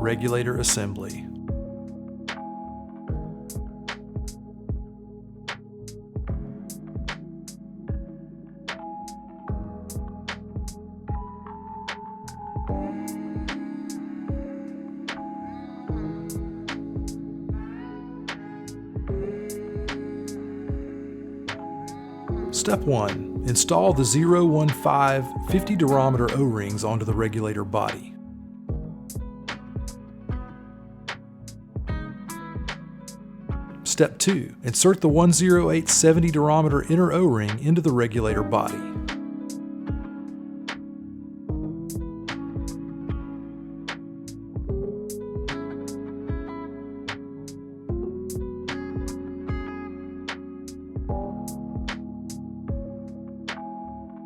regulator assembly. Step 1. Install the 015 50 durometer O-rings onto the regulator body. Step 2. Insert the 108 70 durometer inner O-ring into the regulator body.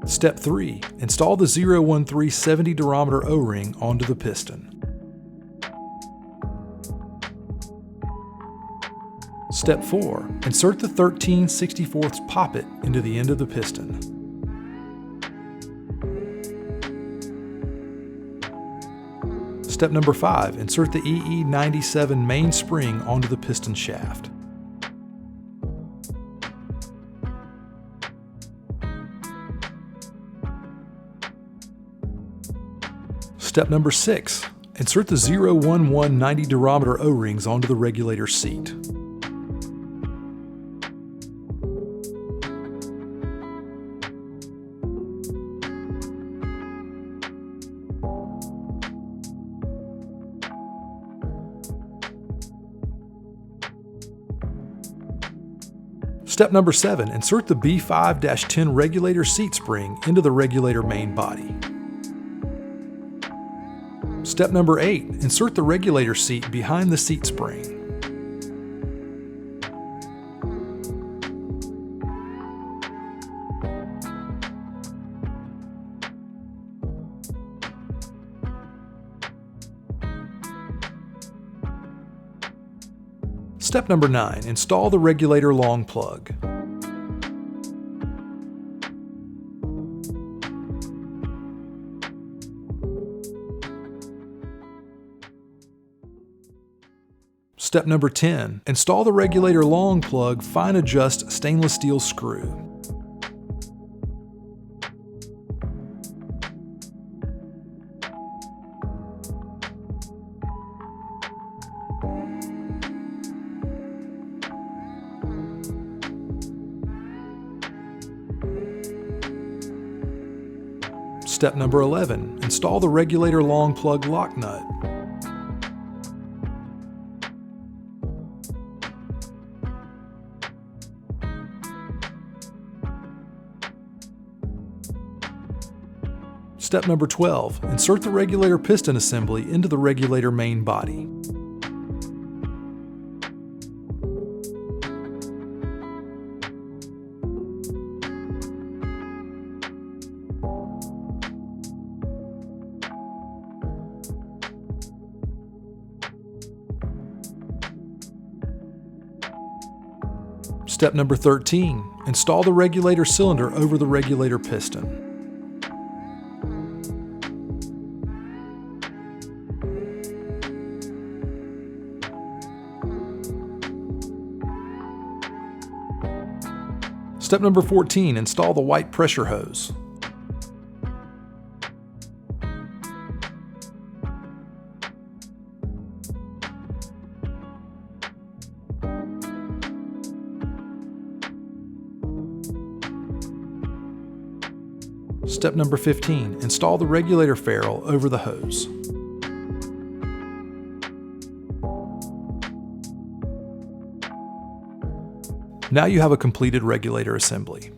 Step 3. Install the 013 70 durometer O-ring onto the piston. Step 4. Insert the 13 64ths poppet into the end of the piston. Step number 5. Insert the EE97 main spring onto the piston shaft. Step number 6. Insert the 011 90 durometer O-rings onto the regulator seat. Step number 7. Insert the B5-10 Regulator Seat Spring into the regulator main body. Step number 8. Insert the regulator seat behind the seat spring. Step number 9. Install the regulator long plug. Step number 10. Install the regulator long plug fine adjust stainless steel screw. Step number 11. Install the regulator long plug lock nut. Step number 12. Insert the regulator piston assembly into the regulator main body. Step number 13. Install the regulator cylinder over the regulator piston. Step number 14. Install the white pressure hose. Step number 15. Install the regulator ferrule over the hose. Now you have a completed regulator assembly.